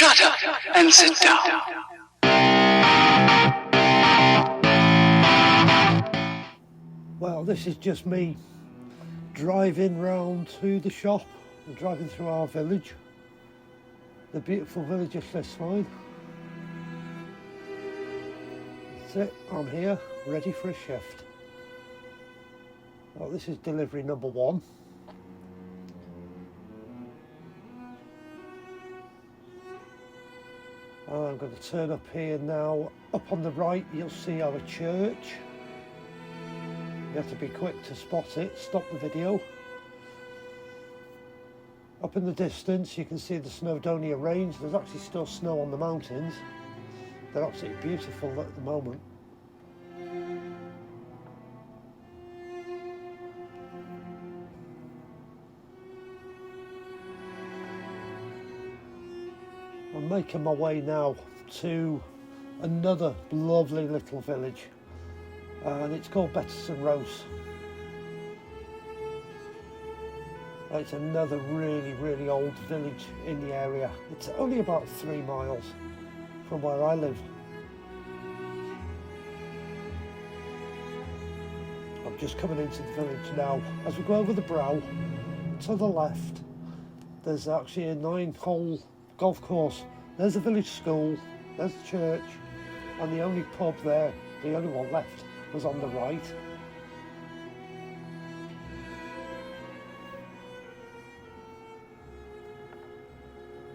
Shut up and sit down. Well, this is just me driving round to the shop and driving through our village, the beautiful village of Plas. That's it, I'm here, ready for a shift. Well, this is delivery number 1. I'm going to turn up here now. Up on the right you'll see our church. You have to be quick to spot it, stop the video. Up in the distance you can see the Snowdonia Range. There's actually still snow on the mountains. They're absolutely beautiful at the moment. I'm making my way now to another lovely little village, and it's called Betterson Rose. It's another really old village in the area. It's only about 3 miles from where I live. I'm just coming into the village now. As we go over the brow, to the left, there's actually a 9-hole golf course. There's the village school, there's the church, and the only pub there, the only one left, was on the right.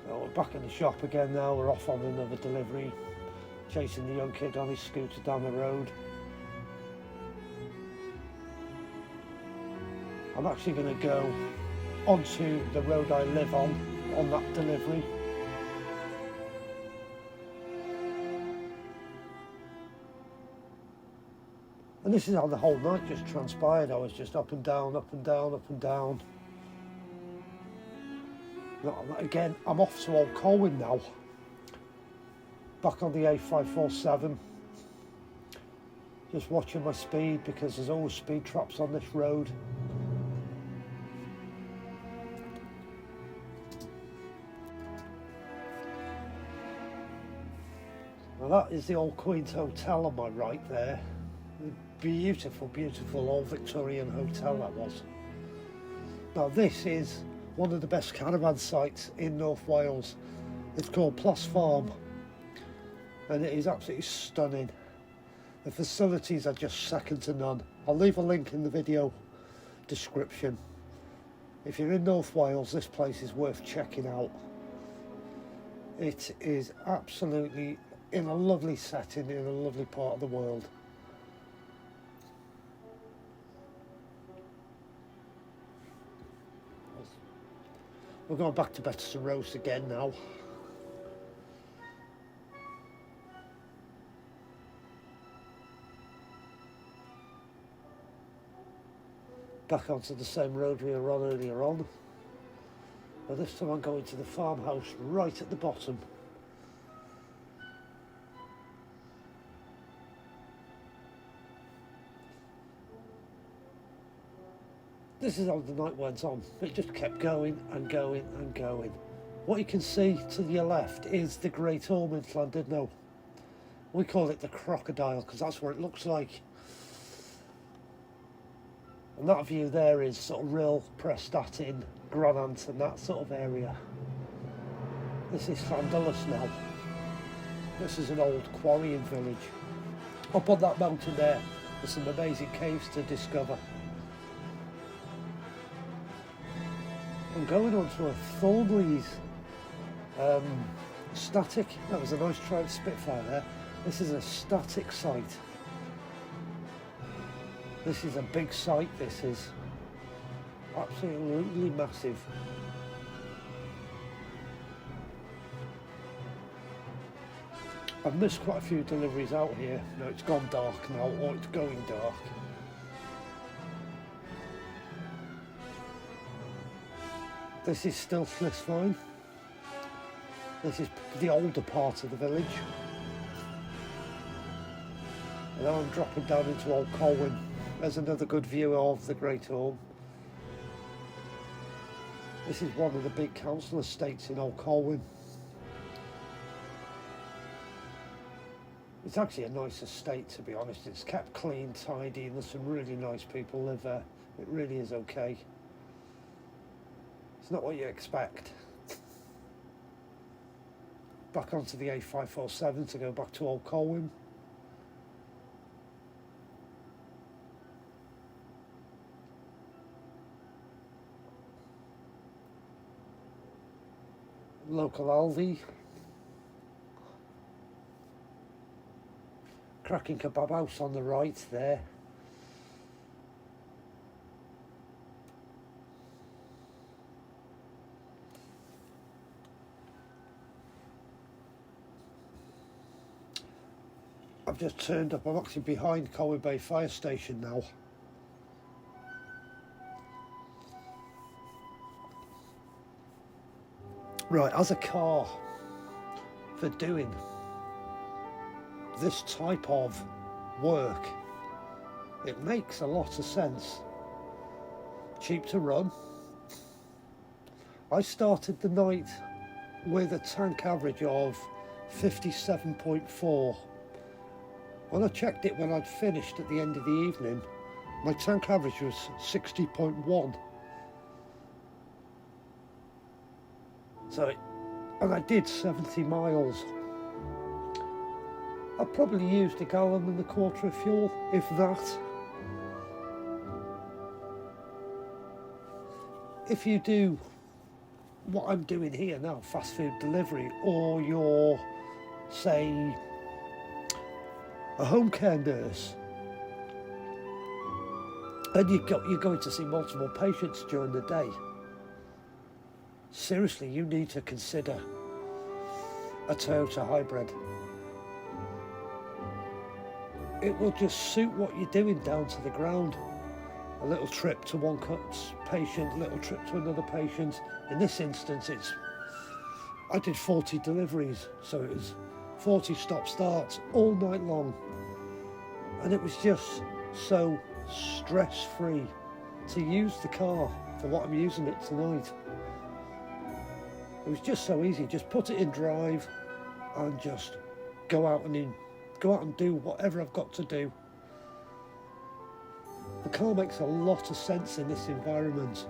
So we're back in the shop again now. We're off on another delivery, chasing the young kid on his scooter down the road. I'm actually going to go onto the road I live on that delivery. And this is how the whole night just transpired. I was just up and down, up and down, up and down. Now, again, I'm off to Old Colwyn now. Back on the A547. Just watching my speed because there's always speed traps on this road. Now that is the Old Queen's Hotel on my right there. Beautiful old Victorian hotel that was. Now this is one of the best caravan sites in North Wales. It's called Plas Farm and it is absolutely stunning. The facilities are just second to none. I'll leave a link in the video description. If you're in North Wales, this place is worth checking out. It is absolutely in a lovely setting in a lovely part of the world. We're going back to Betterson Rose again now. Back onto the same road we were on earlier on. But this time I'm going to the farmhouse right at the bottom. This is how the night went on. It just kept going and going and going. What you can see to your left is the Great Orme in Llandudno. We call it the crocodile because that's what it looks like. And that view there is sort of real Prestatyn, Gronant and that sort of area. This is Llandulus now. This is an old quarrying village. Up on that mountain there, there's some amazing caves to discover. I'm going on to a Thornleys static. That was a nice try at Spitfire there. This is a static site. This is a big site, this is. Absolutely massive. I've missed quite a few deliveries out here. No, it's gone dark now, or it's going dark. This is still Plas. This is the older part of the village. And now I'm dropping down into Old Colwyn. There's another good view of the Great Orme. This is one of the big council estates in Old Colwyn. It's actually a nice estate, to be honest. It's kept clean, tidy, and there's some really nice people live there. It really is okay. It's not what you expect. Back onto the A547 to go back to Old Colwyn. Local Aldi. Cracking kebab house on the right there. I've just turned up, I'm actually behind Colwyn Bay Fire Station now. Right, as a car for doing this type of work, it makes a lot of sense. Cheap to run. I started the night with a tank average of 57.4. When I checked it when I'd finished at the end of the evening, my tank average was 60.1. And I did 70 miles. I probably used 1.25 gallons of fuel, if that. If you do what I'm doing here now, fast food delivery, or you're, say, a home care nurse, and you're going to see multiple patients during the day, seriously, you need to consider a Toyota hybrid. It will just suit what you're doing down to the ground. A little trip to one patient, a little trip to another patient. In this instance, I did 40 deliveries, so it was 40 stop-starts all night long. And it was just so stress-free to use the car for what I'm using it tonight. It was just so easy. Just put it in drive and just go out and do whatever I've got to do. The car makes a lot of sense in this environment,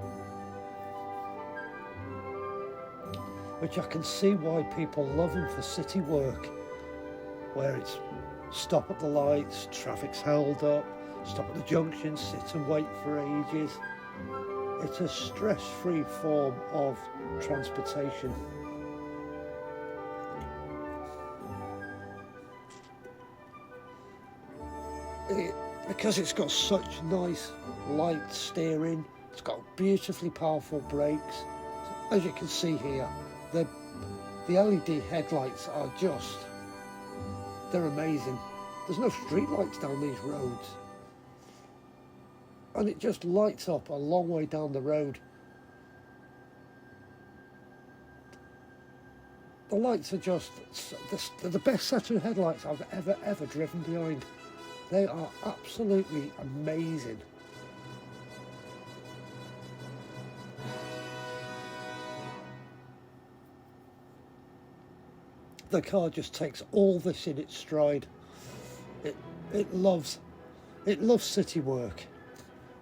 which I can see why people love them for city work, where it's stop at the lights, traffic's held up, stop at the junction, sit and wait for ages. It's a stress-free form of transportation. Because it's got such nice light steering, it's got beautifully powerful brakes. As you can see here, the LED headlights are they're amazing. There's no street lights down these roads. And it just lights up a long way down the road. The lights are they're the best set of headlights I've ever driven behind. They are absolutely amazing. The car just takes all this in its stride. It loves city work.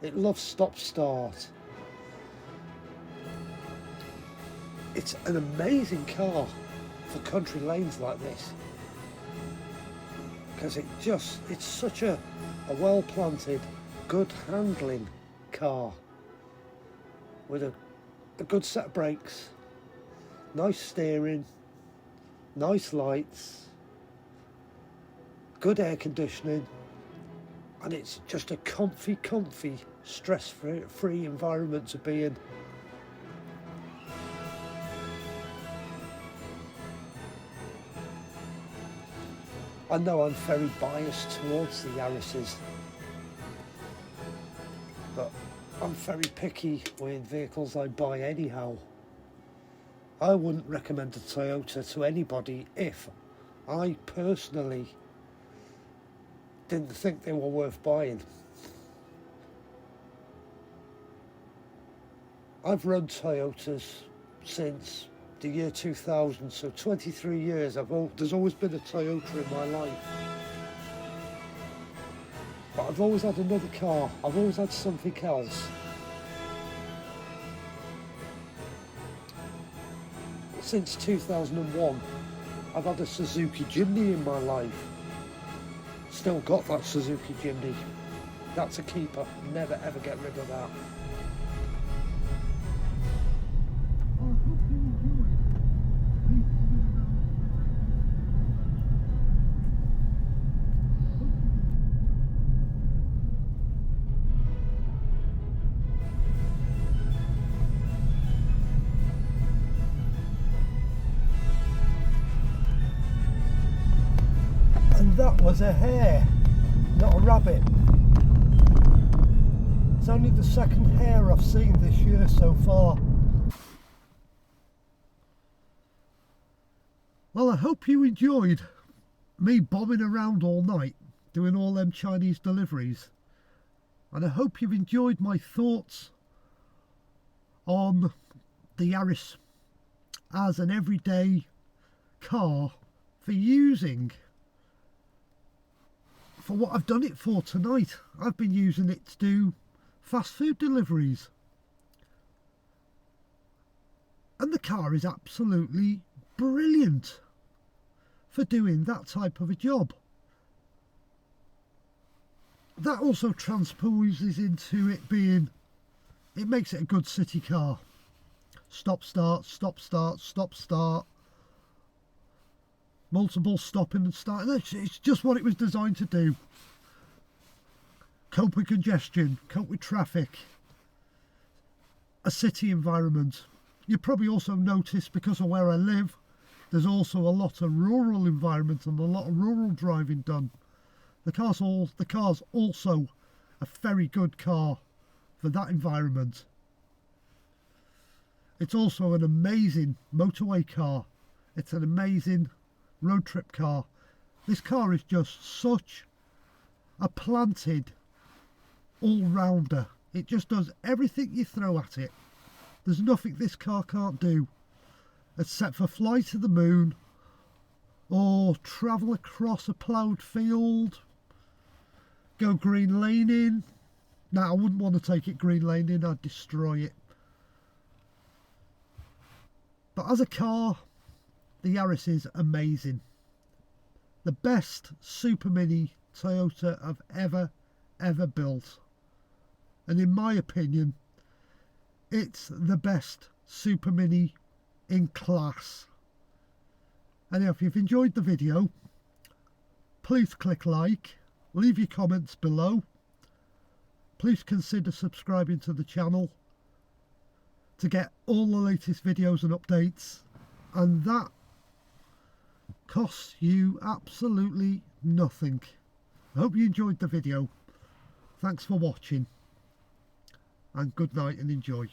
It loves stop-start. It's an amazing car for country lanes like this, because it's such a well-planted, good handling car with a good set of brakes, nice steering, nice lights, good air conditioning, and it's just a comfy, stress-free environment to be in. I know I'm very biased towards the Yarises, but I'm very picky with vehicles I buy anyhow. I wouldn't recommend a Toyota to anybody if I personally didn't think they were worth buying. I've run Toyotas since the year 2000, so 23 years. There's always been a Toyota in my life. But I've always had another car. I've always had something else. Since 2001, I've had a Suzuki Jimny in my life. Still got that Suzuki Jimny. That's a keeper. Never ever get rid of that. And that was a hare, not a rabbit. It's only the second hare I've seen this year so far. Well, I hope you enjoyed me bombing around all night doing all them Chinese deliveries, and I hope you've enjoyed my thoughts on the Yaris as an everyday car for using for what I've done it for tonight. I've been using it to do fast food deliveries, and the car is absolutely brilliant for doing that type of a job. That also transposes into it being, it makes it a good city car. Stop start, stop start, stop start, multiple stopping and starting. It's just what it was designed to do. Cope with congestion, cope with traffic, a city environment. You probably also notice, because of where I live, there's also a lot of rural environment and a lot of rural driving done. The car's also a very good car for that environment. It's also an amazing motorway car. It's an amazing road trip car. This car is just such a planted all-rounder. It just does everything you throw at it. There's nothing this car can't do, except for fly to the moon or travel across a ploughed field, go green laning. Now, I wouldn't want to take it green laning, I'd destroy it. But as a car, the Yaris is amazing. The best super mini Toyota I've ever built. And in my opinion, it's the best super mini in class. And if you've enjoyed the video, please click like, leave your comments below. Please consider subscribing to the channel to get all the latest videos and updates, and that costs you absolutely nothing. I hope you enjoyed the video. Thanks for watching, and good night and enjoy.